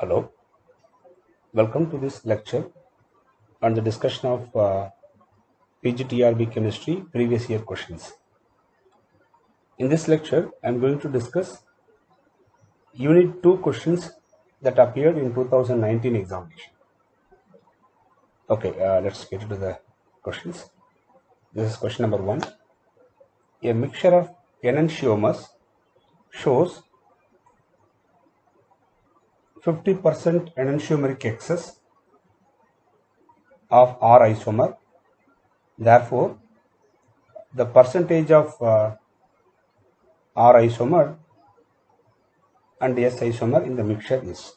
Hello, welcome to this lecture on the discussion of PGTRB chemistry previous year questions. In this lecture, I am going to discuss Unit 2 questions that appeared in 2019 examination. Okay, let's get into the questions. This is question number 1. A mixture of enantiomers shows 50% enantiomeric excess of R isomer. Therefore, the percentage of R isomer and S isomer in the mixture is.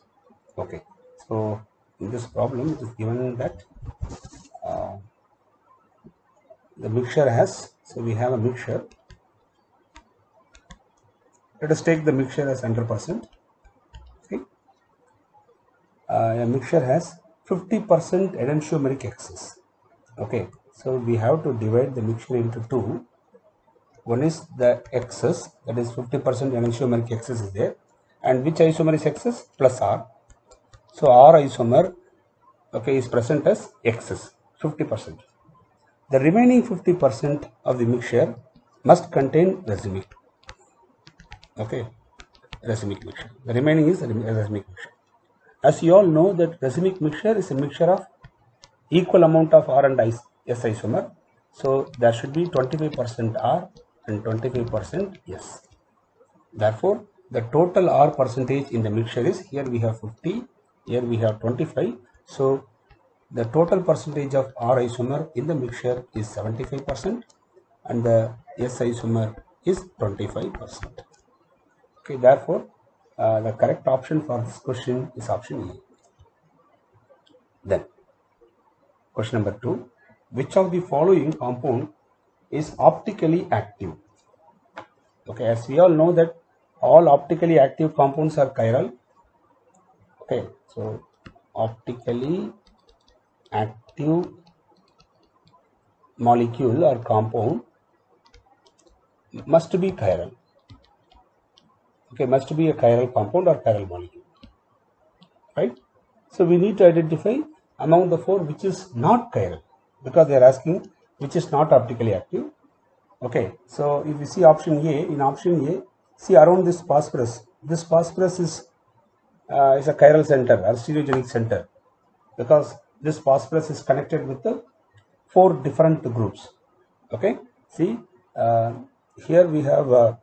Okay, so in this problem it is given that the mixture has, so we have a mixture. Let us take the mixture as 100%. Okay, a mixture has 50% enantiomeric excess. Okay, so we have to divide the mixture into two. One is the excess, that is 50% enantiomeric excess is there, and which isomer is excess? Plus R. So R isomer, okay, is present as excess 50%. The remaining 50% of the mixture must contain racemic. Okay, racemic mixture. The remaining is racemic mixture. As you all know that racemic mixture is a mixture of equal amount of R and S isomer. So there should be 25% R and 25% S. Therefore, the total R percentage in the mixture is, here we have 50, here we have 25. So the total percentage of R isomer in the mixture is 75% and the S isomer is 25%. Okay, therefore, the correct option for this question is option E. Then, question number 2. Which of the following compound is optically active? Okay, as we all know that all optically active compounds are chiral. Okay, so optically active molecule or compound must be chiral. Okay, must be a chiral compound or chiral molecule, right? So we need to identify among the four which is not chiral, because they are asking which is not optically active. Okay, so if you see option A, in option A, see around this phosphorus is a chiral center or stereogenic center, because this phosphorus is connected with the four different groups. Okay, see here we have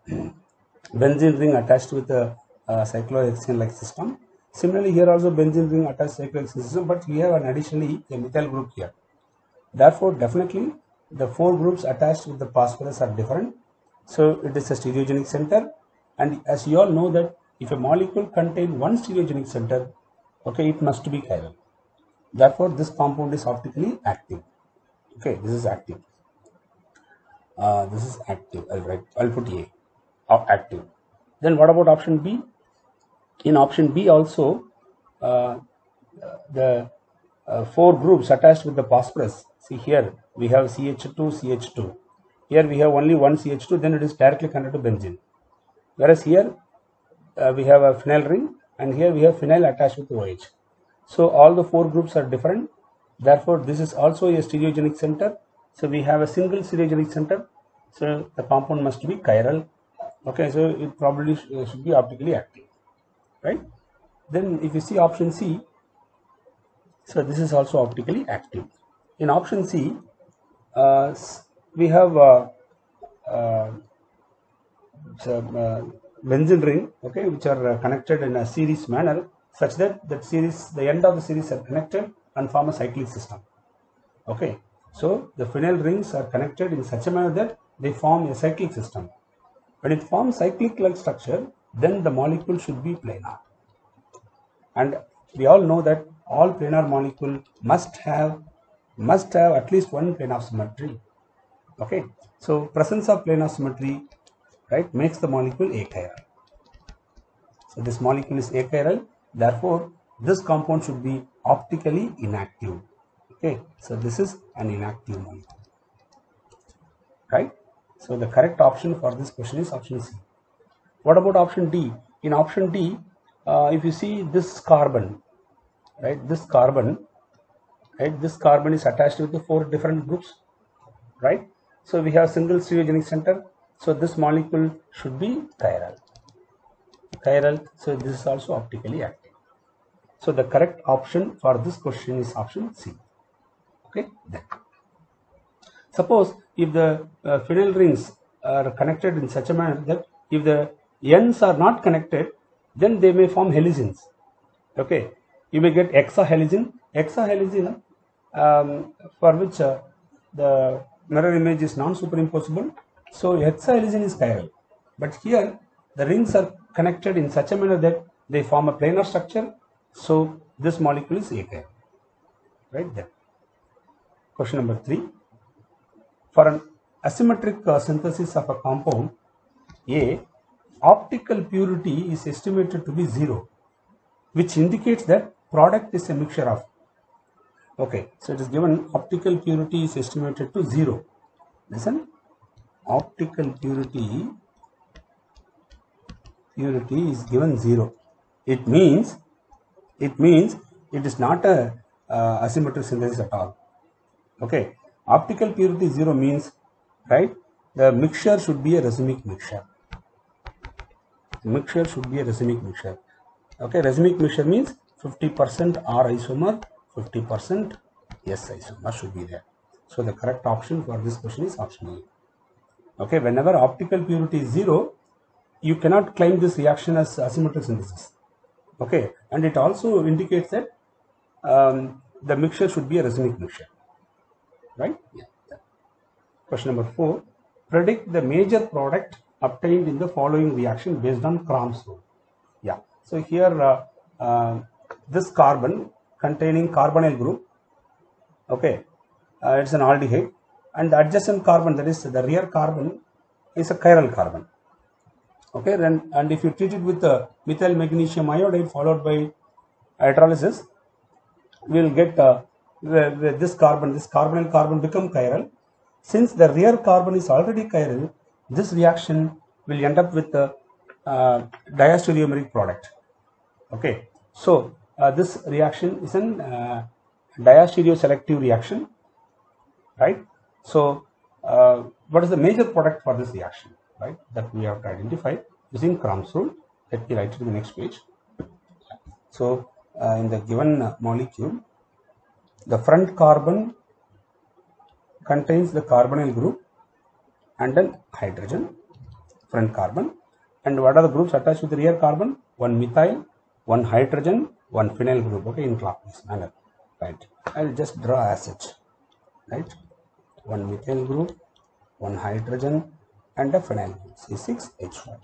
benzene ring attached with a cyclohexane like system. Similarly, here also benzene ring attached cyclohexane system, but we have an additionally a methyl group here. Therefore, definitely the four groups attached with the phosphorus are different. So it is a stereogenic center, and as you all know that if a molecule contains one stereogenic center, okay, it must be chiral. Therefore, this compound is optically active. Okay, this is active. This is active. I'll put A, active. Then what about option B? In option B also, the four groups attached with the phosphorus. See here we have CH2, CH2. Here we have only one CH2. Then it is directly connected to benzene. Whereas here we have a phenyl ring, and here we have phenyl attached with OH. So all the four groups are different. Therefore, this is also a stereogenic center. So we have a single stereogenic center. So the compound must be chiral. Okay, so it probably should be optically active, right? Then if you see option C, so this is also optically active. In option C, we have benzene ring, okay, which are connected in a series manner, such that the end of the series are connected and form a cyclic system. Okay, so the phenyl rings are connected in such a manner that they form a cyclic system. When it forms cyclic like structure, then the molecule should be planar. And we all know that all planar molecule must have at least one plane of symmetry. Okay, so presence of plane of symmetry, right, makes the molecule achiral. So this molecule is achiral. Therefore, this compound should be optically inactive. Okay, so this is an inactive molecule, right? So the correct option for this question is option C. What about option D? In option D, if you see this carbon, right, this carbon is attached with the 4 different groups, right? So we have single stereogenic center, so this molecule should be chiral. So this is also optically active. So the correct option for this question is option C. Okay, then suppose if the phenyl rings are connected in such a manner that if the ends are not connected, then they may form helicins. Okay, you may get hexahelicin, for which the mirror image is non-superimposable. So hexahelicin is chiral, but here the rings are connected in such a manner that they form a planar structure. So this molecule is achiral. Right there. Question number 3. For an asymmetric synthesis of a compound A, optical purity is estimated to be 0, which indicates that product is a mixture of. Okay, so it is given optical purity is estimated to 0. Listen, optical purity is given 0. It means it is not a asymmetric synthesis at all. Okay, optical purity 0 means, right, the mixture should be a racemic mixture. Okay, racemic mixture means 50% R isomer, 50% S isomer should be there. So the correct option for this question is option A. Okay, whenever optical purity is 0, you cannot claim this reaction as asymmetric synthesis. Okay, and it also indicates that the mixture should be a racemic mixture. Right? Yeah. Question number 4. Predict the major product obtained in the following reaction based on Crom's rule. Yeah. So here this carbon containing carbonyl group, okay, it's an aldehyde, and the adjacent carbon, that is the rear carbon, is a chiral carbon. Okay, and if you treat it with the methyl magnesium iodide followed by hydrolysis, we will get this carbonyl carbon become chiral. Since the rear carbon is already chiral, this reaction will end up with the diastereomeric product. Okay, so this reaction is an diastereoselective reaction, right? So what is the major product for this reaction, right, that we have to identify using Crom's rule? Let me write it in the next page. So in the given molecule, the front carbon contains the carbonyl group and then hydrogen, front carbon. And what are the groups attached with the rear carbon? One methyl, one hydrogen, one phenyl group. Okay, in clockwise manner. Right. I will just draw as such. Right. One methyl group, one hydrogen, and a phenyl group, C6H5.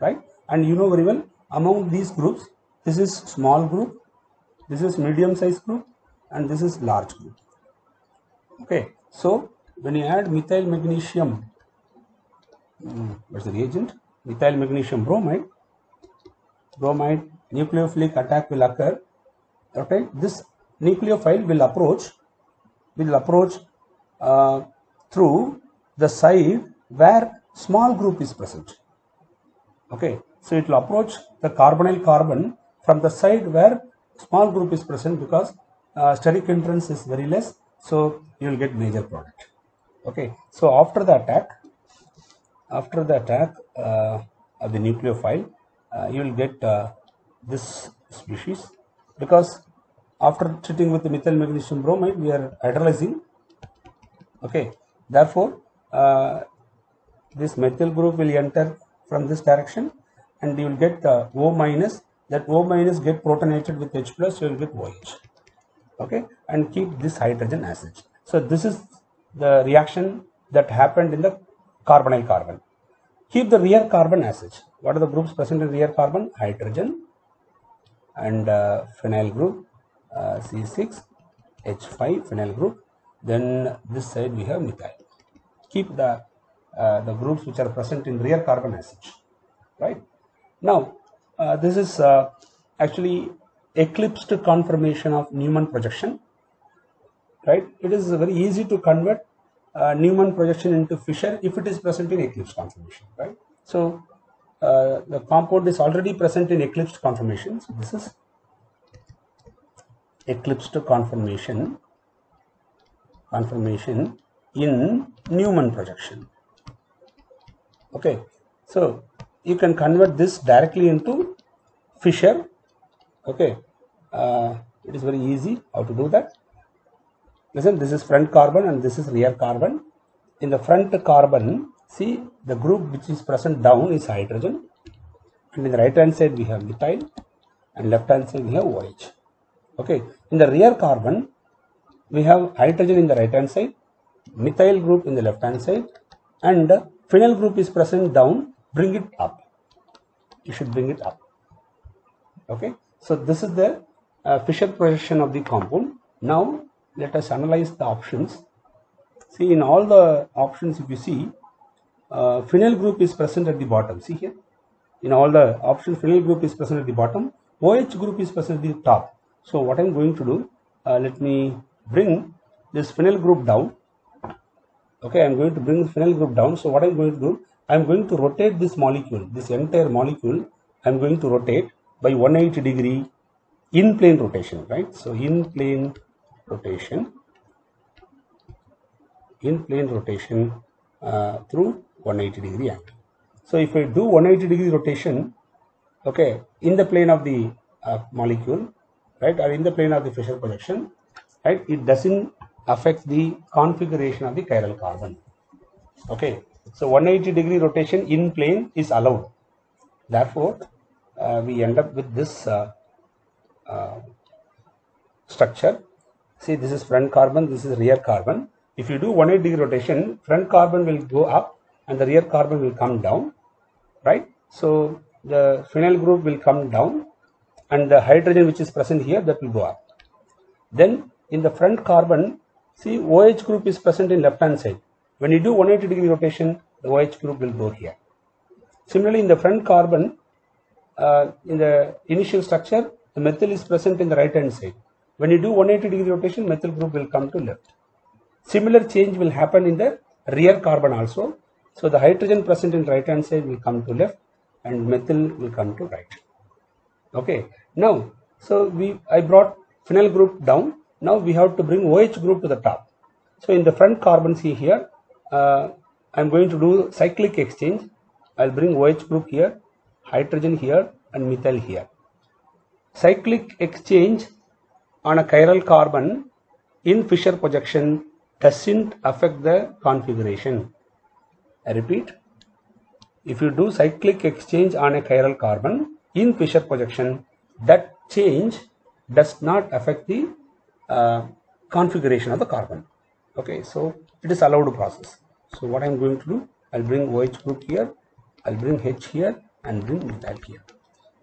Right. And you know very well, among these groups, this is small group, this is medium size group, and this is large group. Okay, so when you add methyl magnesium, what's the reagent? Methyl magnesium bromide, nucleophilic attack will occur. Okay, this nucleophile will approach through the side where small group is present. Okay, so it will approach the carbonyl carbon from the side where small group is present, because steric entrance is very less, so you will get major product. Okay, so after the attack of the nucleophile, you will get this species, because after treating with the methyl magnesium bromide, we are hydrolyzing. Okay, therefore this methyl group will enter from this direction, and you will get O minus. That O minus get protonated with H plus, you will get OH. Okay, and keep this hydrogen as such. So this is the reaction that happened in the carbonyl carbon. Keep the rear carbon as such. What are the groups present in rear carbon? Hydrogen and phenyl group, C6H5 phenyl group. Then this side we have methyl. Keep the groups which are present in rear carbon as such. Right. Now this is actually eclipsed conformation of Newman projection. Right. It is very easy to convert Newman projection into Fischer if it is present in eclipse conformation. Right. So the compound is already present in eclipsed conformation. So this is eclipsed conformation in Newman projection. Okay, so you can convert this directly into Fisher. Okay, it is very easy how to do that. Listen, this is front carbon and this is rear carbon. In the front carbon, see the group which is present down is hydrogen, and in the right hand side we have methyl, and left hand side we have OH. Okay, in the rear carbon we have hydrogen in the right hand side, methyl group in the left hand side, and phenyl group is present down. Bring it up. You should bring it up. Okay, so this is the Fisher projection of the compound. Now let us analyze the options. See, in all the options, if you see, phenyl group is present at the bottom. See here, in all the options, phenyl group is present at the bottom, OH group is present at the top. So what I am going to do, let me bring this phenyl group down. Okay, I am going to bring the phenyl group down. So what I am going to do, I am going to rotate this molecule, this entire molecule, I am going to rotate by 180 degree in plane rotation, right? So in plane rotation through 180 degree angle. So if I do 180 degree rotation, okay, in the plane of the molecule, right, or in the plane of the Fisher projection, right, it doesn't affect the configuration of the chiral carbon. Okay, so 180 degree rotation in plane is allowed. Therefore, we end up with this structure. See, this is front carbon, this is rear carbon. If you do 180 degree rotation, front carbon will go up and the rear carbon will come down, right? So the phenyl group will come down and the hydrogen which is present here, that will go up. Then in the front carbon, see, OH group is present in left hand side. When you do 180 degree rotation, the OH group will go here. Similarly, in the front carbon, in the initial structure, the methyl is present in the right hand side. When you do 180 degree rotation, methyl group will come to left. Similar change will happen in the rear carbon also. So the hydrogen present in right hand side will come to left and methyl will come to right. Okay. Now, so I brought phenyl group down. Now we have to bring OH group to the top. So in the front carbon, see here, I am going to do cyclic exchange. I will bring OH group here, hydrogen here and methyl here. Cyclic exchange on a chiral carbon in Fisher projection doesn't affect the configuration. I repeat, if you do cyclic exchange on a chiral carbon in Fisher projection, that change does not affect the configuration of the carbon. Okay, so it is allowed process. So what I am going to do, I will bring OH group here, I will bring H here and bring methyl here.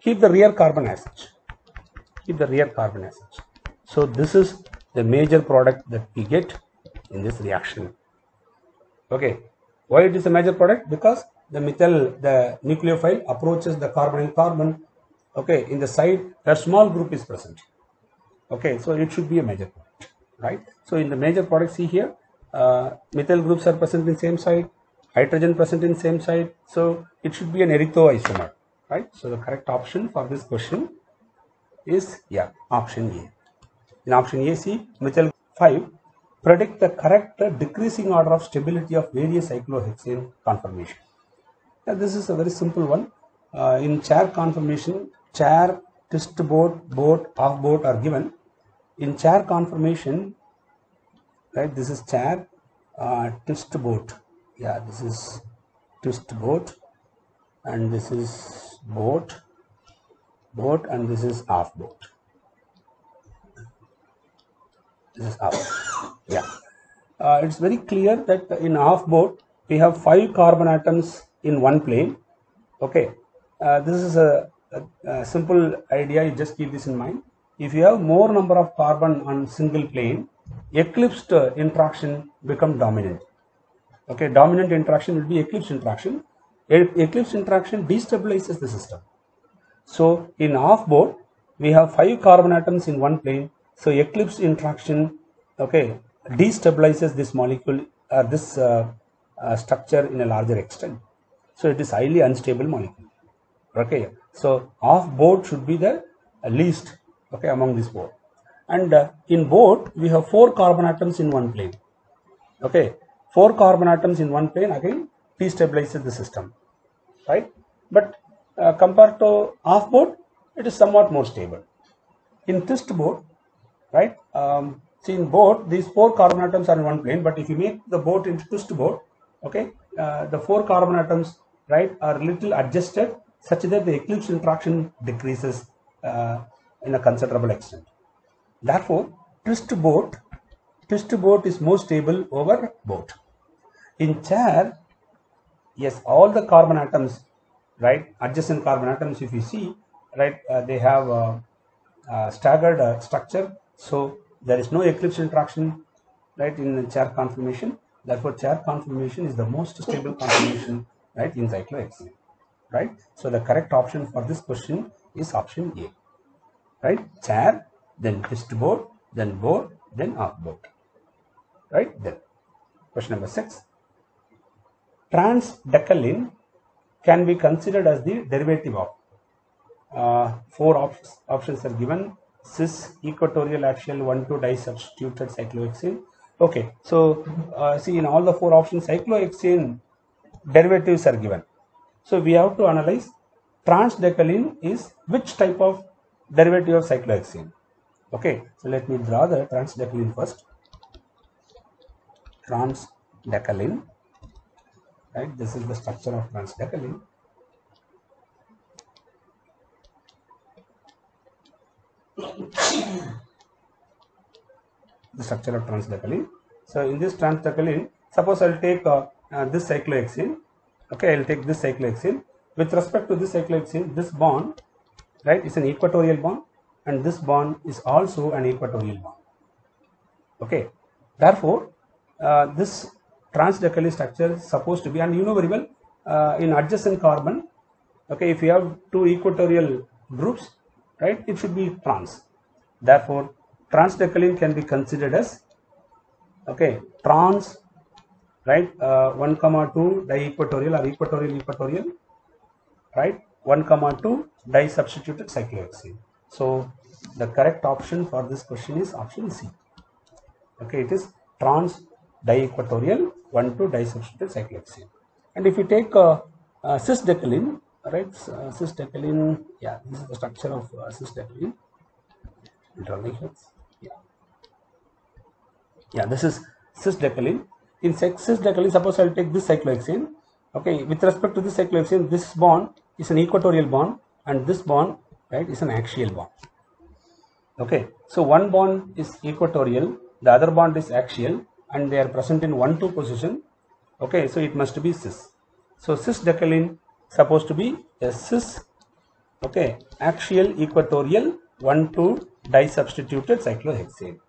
Keep the rear carbon as such. Keep the rear carbon as such. So this is the major product that we get in this reaction. Okay, why it is a major product? Because the methyl, the nucleophile approaches the carbonyl carbon. Okay, in the side, a small group is present. Okay, so it should be a major product, right? So in the major product, see here, methyl groups are present in same side, hydrogen present in same side. So it should be an erythroisomer, right? So the correct option for this question is, yeah, option A. In option A, see, methyl 5, predict the correct decreasing order of stability of various cyclohexane conformation. Now, this is a very simple one. In chair conformation, chair, twist boat, boat, off boat are given. In chair conformation, right, this is chair, twist boat. Yeah, this is twist boat and this is boat, and this is off boat. This is off. Yeah. It's very clear that in off boat, we have 5 carbon atoms in one plane. Okay. This is a simple idea. You just keep this in mind. If you have more number of carbon on single plane, eclipsed interaction become dominant. Okay, dominant interaction will be eclipse interaction. Eclipse interaction destabilizes the system. So in off boat, we have 5 carbon atoms in one plane. So eclipse interaction, okay, destabilizes this molecule or this structure in a larger extent. So it is highly unstable molecule. Okay, so off board should be the least, okay, among these four. And in board we have 4 carbon atoms in one plane. Okay, 4 carbon atoms in one plane, again destabilizes the system, right? But compared to off board, it is somewhat more stable. In twist board, right? See, in board these 4 carbon atoms are in one plane, but if you make the board into twist board, okay, the 4 carbon atoms, right, are little adjusted such that the eclipse interaction decreases in a considerable extent. Therefore, twist board is more stable over board. In chair, yes, all the carbon atoms, right, adjacent carbon atoms, if you see, right, they have staggered structure, so there is no eclipse interaction, right, in chair conformation. Therefore, chair conformation is the most stable conformation, right, in cyclohexane, right? So the correct option for this question is option A, right? Chair, then twist board, then board, then off board, right? Then question number 6. Transdecaline can be considered as the derivative of 4 options are given: cis, equatorial, axial, 1,2 disubstituted cyclohexane. Okay, so see, in all the 4 options, cyclohexane derivatives are given. So we have to analyze transdecaline is which type of derivative of cyclohexane. Okay, so let me draw the transdecaline first. Transdecaline, right? This is the structure of transdecaline. The structure of transdecaline. So in this transdecaline, suppose I'll take this cyclohexane. Okay, I'll take this cyclohexane. With respect to this cyclohexane, this bond, right, is an equatorial bond, and this bond is also an equatorial bond. Okay, therefore, this transdecaline structure is supposed to be, and you know very well, in adjacent carbon, okay, if you have 2 equatorial groups, right, it should be trans. Therefore, transdecaline can be considered as, okay, trans, right, 1, 2 di-equatorial or equatorial, right, 1, 2 disubstituted cyclohexane. So the correct option for this question is option C. Okay, it is trans di-equatorial 1, 2 disubstituted cyclohexane. And if you take cisdecaline, right, cisdecaline, yeah, this is the structure of cisdecaline. Yeah, this is cisdecaline. In cisdecaline, suppose I'll take this cyclohexane. Okay, with respect to this cyclohexane, this bond is an equatorial bond, and this bond, right, is an axial bond. Okay, so one bond is equatorial, the other bond is axial, and they are present in 1, 2 position. Okay, so it must be cis. So cisdecaline supposed to be a cis, okay, axial equatorial 1, 2 disubstituted cyclohexane.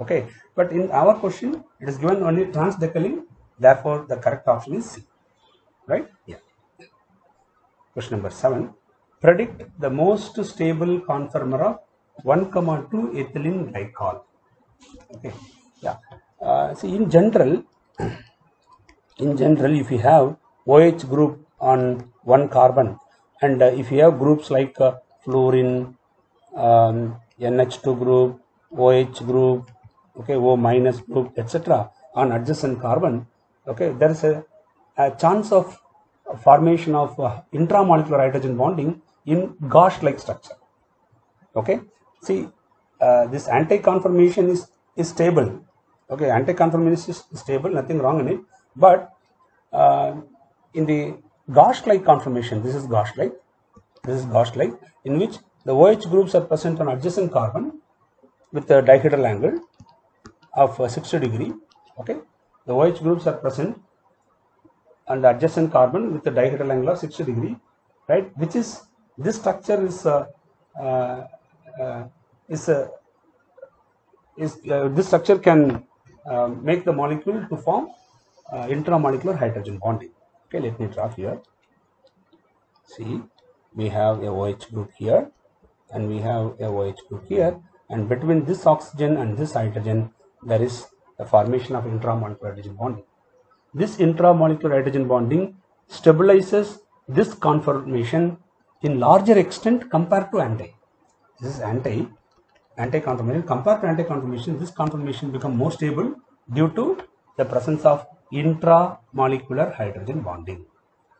Okay, but in our question it is given only transdecaline, therefore the correct option is C, right? Yeah. Question number 7. Predict the most stable conformer of 1, 2 ethylene glycol. Okay, yeah. See, in general, if you have OH group on one carbon, and if you have groups like fluorine, NH2 group, OH group, okay, O minus group, etc., on adjacent carbon, okay, there is a chance of formation of intramolecular hydrogen bonding in Gauss-like structure. Okay, see, this anti-conformation is stable. Okay, anti-conformation is stable, nothing wrong in it. But in the Gauss-like conformation, this is Gauss-like, in which the OH groups are present on adjacent carbon with a dihedral angle of 60 degree. Okay, the OH groups are present on the adjacent carbon with a dihedral angle of 60 degree, right? Which is, this structure is this structure can make the molecule to form intramolecular hydrogen bonding. Okay, let me draw here. See, we have a OH group here, and we have a OH group here, and between this oxygen and this hydrogen there is a formation of intramolecular hydrogen bonding. This intramolecular hydrogen bonding stabilizes this conformation in larger extent compared to anti. This is anti-conformation. Compared to anti-conformation, this conformation become more stable due to the presence of intramolecular hydrogen bonding.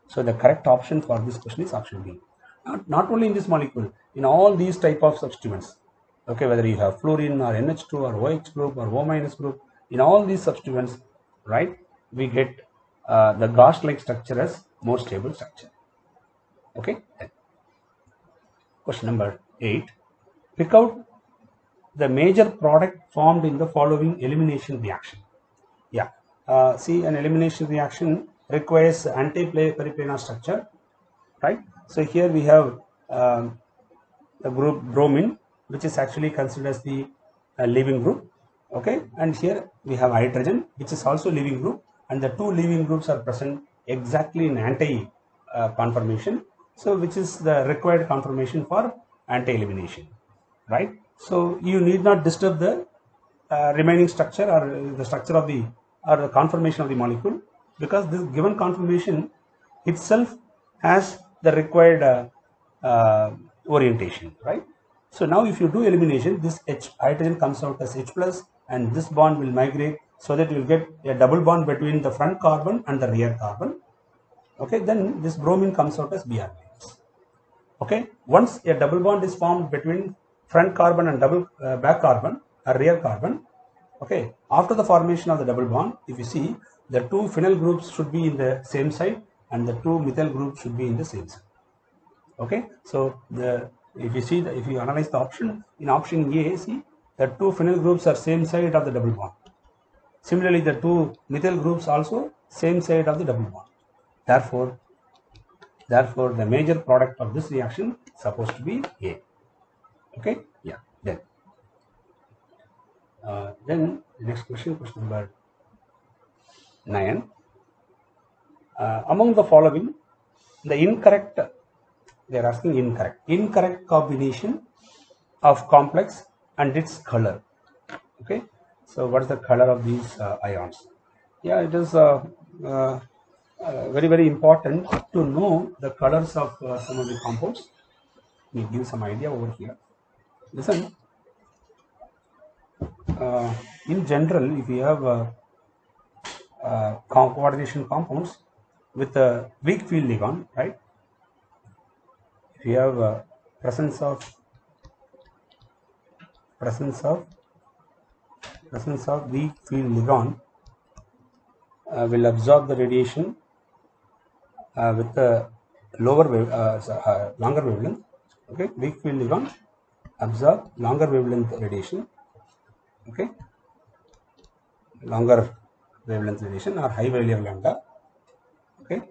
So the correct option for this question is option B. Not only in this molecule, in all these type of substituents, okay, whether you have fluorine or NH2 or OH group or O minus group, in all these substituents, right, we get the gauge-like structure as more stable structure. Okay. Question number 8. Pick out the major product formed in the following elimination reaction. Yeah. See, an elimination reaction requires anti-periplanar structure, right? So here we have the group bromine, which is actually considered as the leaving group, okay, and here we have hydrogen, which is also leaving group, and the two leaving groups are present exactly in anti conformation, so which is the required conformation for anti-elimination, right? So you need not disturb the remaining structure or the structure of the conformation of the molecule, because this given conformation itself has the required orientation, right? So now if you do elimination, this hydrogen comes out as H plus, and this bond will migrate, so that you will get a double bond between the front carbon and the rear carbon. Okay, then this bromine comes out as Br minus. Okay, once a double bond is formed between front carbon and back carbon or rear carbon, okay, after the formation of the double bond, if you see, the two phenyl groups should be in the same side and the two methyl groups should be in the same side. Okay, so if you analyze the option, in option A, see, the two phenyl groups are same side of the double bond. Similarly, the two methyl groups also same side of the double bond. Therefore, the major product of this reaction is supposed to be A. Okay, yeah. Then the next question, question number 9. Among the following, the incorrect, they are asking incorrect combination of complex and its color. Okay, so what is the color of these ions? Yeah, it is very, very important to know the colors of some of the compounds. Let me give some idea over here. Listen, in general, if you have coordination compounds with a weak field ligand, right? If you have presence of weak field ligand, will absorb the radiation with a longer wavelength. Okay, weak field ligand absorb longer wavelength radiation. Okay, longer wavelength radiation or high value of lambda. Okay,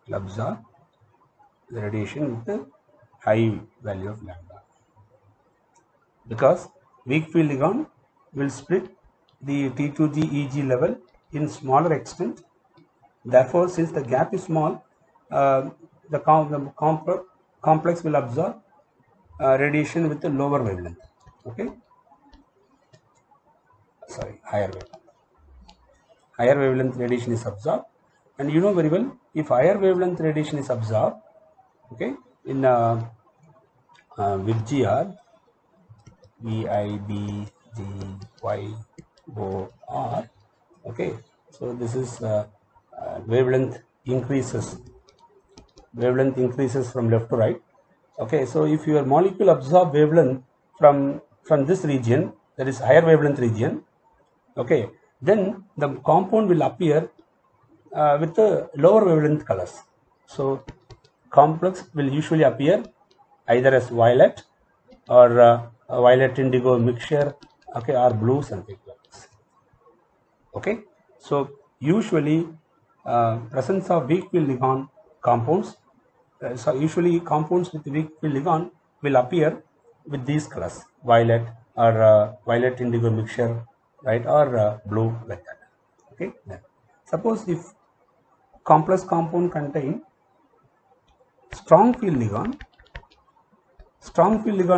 will absorb the radiation with the high value of lambda, because weak field ligand will split the T2G EG level in smaller extent. Therefore, since the gap is small, the complex will absorb radiation with a lower wavelength. Okay, sorry, higher wavelength radiation is absorbed, and you know very well, if higher wavelength radiation is absorbed, okay, in VIBGR, VIBGYOR, okay, so this is wavelength increases from left to right. Okay, so if your molecule absorb wavelength from this region, that is higher wavelength region, okay, then the compound will appear with the lower wavelength colors. So complex will usually appear either as violet or a violet indigo mixture, okay, or blue, something like this. Okay, so usually presence of weak field ligand compounds, so usually compounds with weak field ligand will appear with these colors, violet or violet indigo mixture, right, or blue, like that. Okay, then suppose if complex compound contain strong field ligand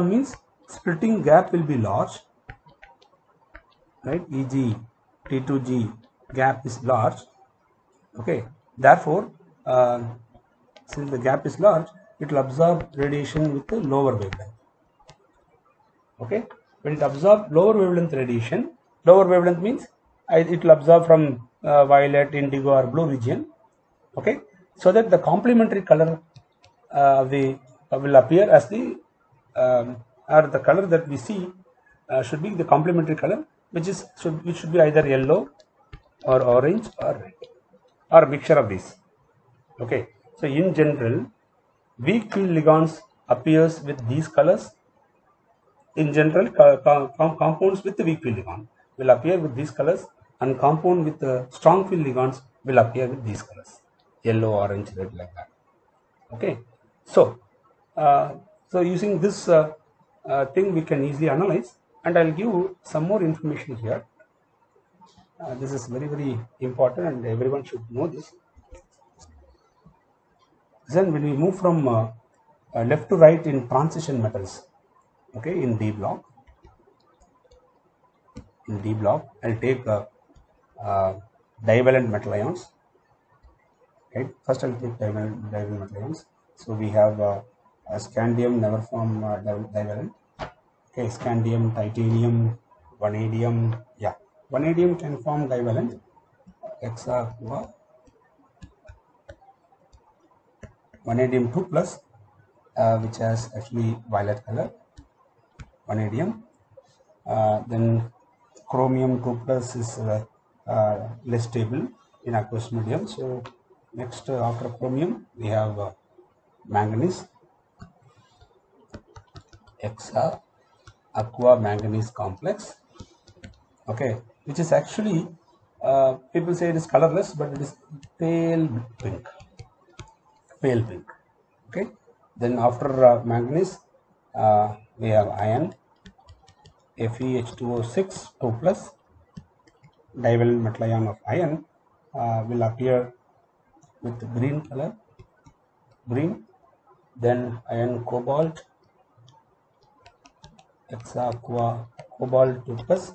means splitting gap will be large, right, e.g. T2G gap is large. Okay, Therefore, since the gap is large, it will absorb radiation with a lower wavelength. Okay, when it absorbs lower wavelength radiation, lower wavelength means it will absorb from violet, indigo, or blue region. Okay, so that the complementary color will appear as the or the color that we see should be the complementary color, which should be either yellow or orange or red or a mixture of these. Okay, so in general, weak field ligands appears with these colors. In general, compounds with the weak field ligand will appear with these colors, and compound with the strong field ligands will appear with these colors, yellow, orange, red, like that. Okay, so using this thing we can easily analyze, and I'll give some more information here. This is very important, and everyone should know this. Then when we move from left to right in transition metals, okay, in D block, I'll take divalent metal ions. Right, first I'll take divalent metal ions. So we have scandium never form divalent. Okay, scandium, titanium, vanadium. Yeah, vanadium can form divalent. Hexa, vanadium 2 plus, which has actually violet color, vanadium. Then chromium 2 plus is less stable in aqueous medium. So next, after chromium, we have manganese, hexa aqua manganese complex. Okay, which is actually people say it is colorless, but it is pale pink. Okay, then after manganese, we have iron, FeH2O6 2 plus, divalent metal ion of iron will appear with green color, green. Then iron cobalt, hexa aqua cobalt 2 plus.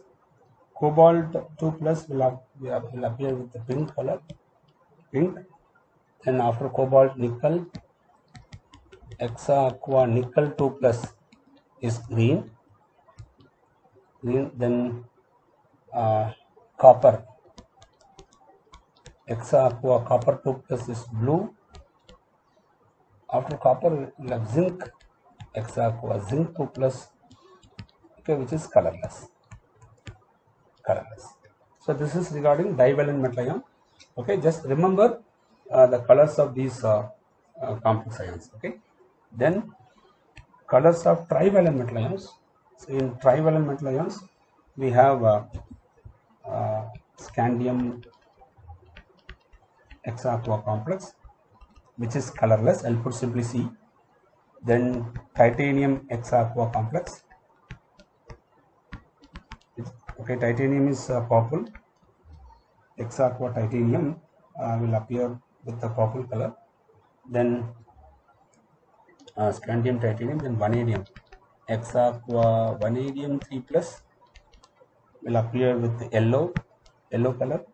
Cobalt 2 plus will appear with the pink color, pink. Then after cobalt, nickel, hexa aqua nickel 2 plus is green. Then copper, hexa aqua copper 2 plus is blue. After copper, we have zinc, hexa aqua zinc 2 plus, okay, which is colorless. So this is regarding divalent metal ion. Okay, just remember the colors of these complex ions. Okay, then colors of trivalent metal ions. So in trivalent metal ions, we have scandium hexa aqua complex, which is colorless. I'll put simply C. Then titanium hexa aqua complex. Okay, titanium is purple. Hexa aqua titanium will appear with the purple color. Then scandium titanium, then vanadium, hexa aqua vanadium 3 plus will appear with yellow color.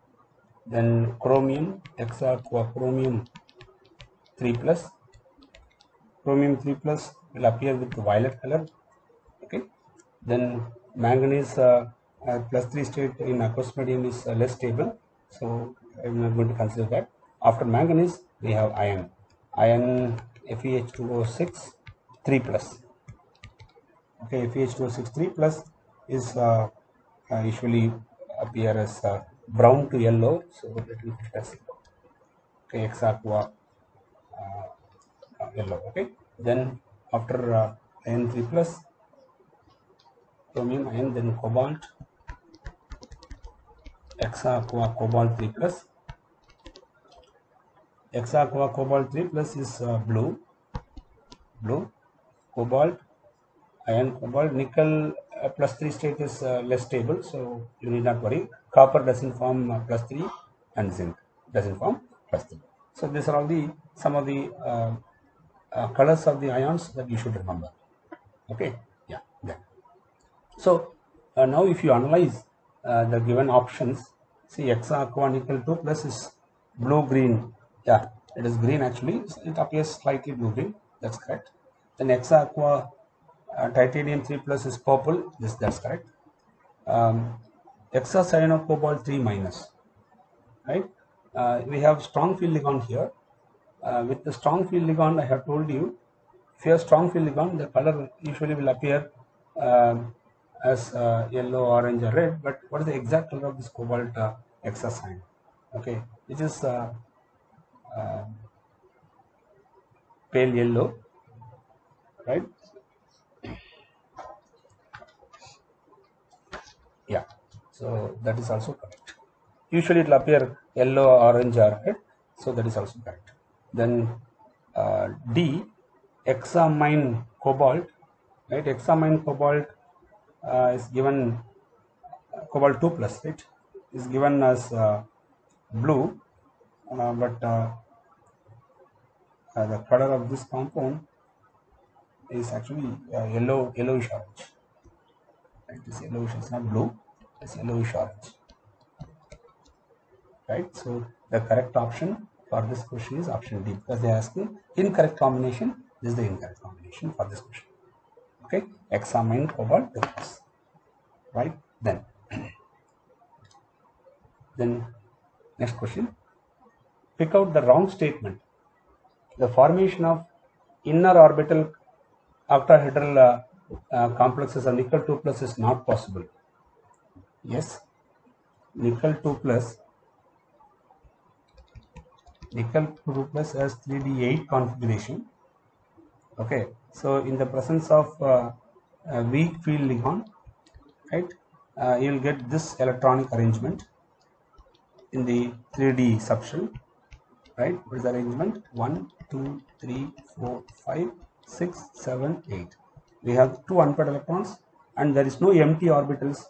Then chromium, hexa aqua chromium 3 plus, chromium 3 plus will appear with violet color. Okay, then manganese plus 3 state in aqueous medium is less stable, so I'm not going to consider that. After manganese, we have iron FeH2O6 3 plus. Okay, FeH2O6 3 plus is usually appear as brown to yellow, so let me put it as okay, hexa aqua yellow. Okay, then after iron 3 plus, chromium ion, then cobalt, hexa aqua cobalt 3 plus. Hexa aqua cobalt 3 plus is blue, cobalt, iron cobalt, nickel plus 3 state is less stable, so you need not worry. Copper doesn't form plus 3, and zinc doesn't form plus 3. So these are all some of the colors of the ions that you should remember. Okay, yeah. So now if you analyze the given options, see hexa aqua nickel 2 plus is blue green Yeah, it is green actually. It appears slightly blue green. That's correct. Then Hexa Aqua titanium 3 plus is purple. That's correct. Hexa cyano cobalt 3 minus. Right. We have strong field Ligand here. With the strong field Ligand, I have told you, if you have strong field Ligand, the color usually will appear as yellow, orange, or red. But what is the exact color of this cobalt Hexa cyano? Okay, which is pale yellow, right? Yeah, so that is also correct. Usually it will appear yellow, orange, or red, so that is also correct. Then D, hexamine cobalt, right? Hexamine cobalt is given cobalt 2 plus, right? Is given as blue, but the color of this compound is actually yellowish orange. Right? It's yellowish. It's not blue. It's yellowish orange. Right? So the correct option for this question is option D, because they are asking incorrect combination. This is the incorrect combination for this question. Okay, hexamine cobalt plus. Right? Then next question. Pick out the wrong statement. The formation of inner orbital octahedral complexes of nickel 2 plus is not possible. Yes, nickel 2 plus has 3d8 configuration. Okay, so in the presence of a weak field Ligand, right, you will get this electronic arrangement in the 3d subshell, right? What is the arrangement? 1, 2, 3, 4, 5, 6, 7, 8. We have 2 unpaired electrons and there is no empty orbitals,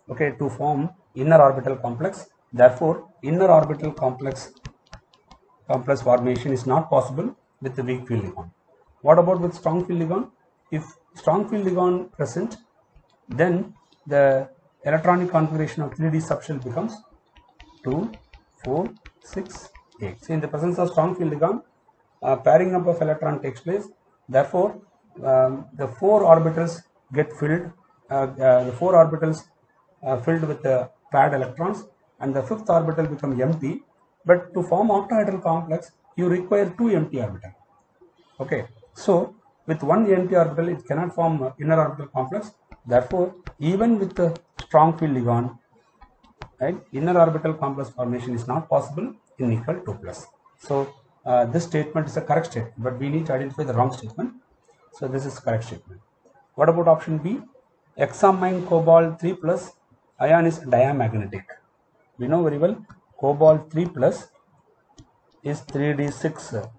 okay, to form inner orbital complex. Therefore, inner orbital complex formation is not possible with the weak field Ligand. What about with strong field Ligand? If strong field Ligand present, then the electronic configuration of 3d subshell becomes 2, 4, 6, 8. So in the presence of strong field Ligand, pairing up of electron takes place. Therefore, the 4 orbitals get filled. The 4 orbitals filled with the paired electrons, and the 5th orbital become empty. But to form octahedral complex, you require 2 empty orbitals. Okay, so with 1 empty orbital, it cannot form inner orbital complex. Therefore, even with the strong field Ligand, right, inner orbital complex formation is not possible in nickel 2 plus. So this statement is a correct statement, but we need to identify the wrong statement. So this is correct statement. What about option B? Hexamine cobalt 3 plus ion is diamagnetic. We know very well cobalt 3 plus is 3d6,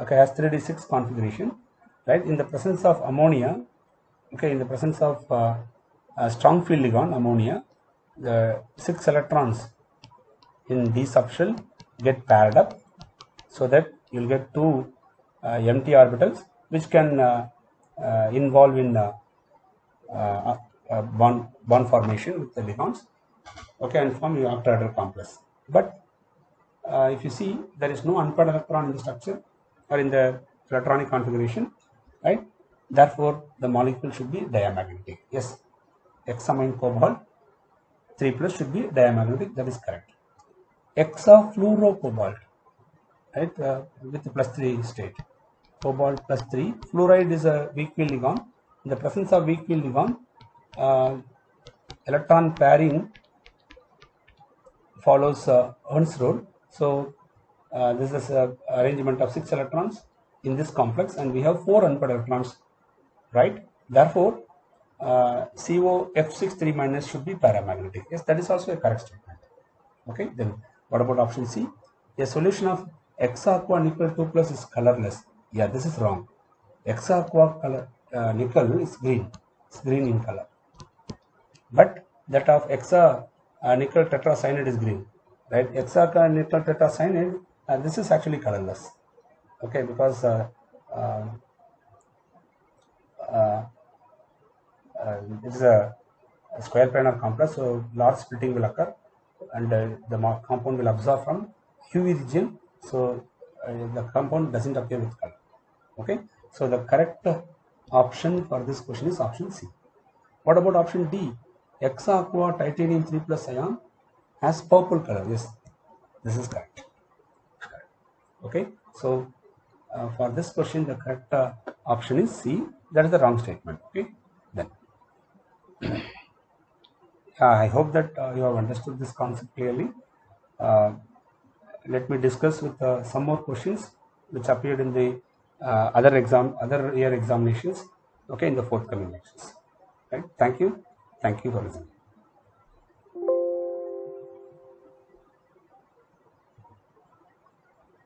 okay, has 3d6 configuration, right? In the presence of ammonia, okay, in the presence of strong field Ligand ammonia, the 6 electrons in d subshell get paired up, so that you'll get 2 empty orbitals which can involve in bond formation with the ligands, okay, and form your octahedral complex. But if you see, there is no unpaired electron in the structure or in the electronic configuration, right? Therefore, the molecule should be diamagnetic. Yes, hexamine cobalt 3 plus should be diamagnetic. That is correct. Hexafluorocobalt, right, with the +3 state. Cobalt +3. Fluoride is a weak field Ligand. In the presence of weak field Ligand, electron pairing follows Earn's rule. So this is an arrangement of 6 electrons in this complex, and we have 4 unpaired electrons, right? Therefore, COF6 3- should be paramagnetic. Yes, that is also a correct statement. Okay, then what about option C? A solution of Hexa-aqua nickel 2 plus is colorless. Yeah, this is wrong. Hexa-aqua color nickel is green. It's green in color. But that of Hexa nickel tetracyanide is green, right? Hexa nickel tetracyanide, this is actually colorless. Okay, because it is a square planar complex, so large splitting will occur, and the compound will absorb from UV region. So the compound doesn't appear with color. Okay, so the correct option for this question is option C. What about option D? Hexa aqua titanium 3 plus ion has purple color. Yes, this is correct. Okay, so for this question the correct option is C. That is the wrong statement. Okay, then I hope that you have understood this concept clearly. Let me discuss with some more questions which appeared in the other year examinations, okay, in the forthcoming lectures. Right? Thank you for listening.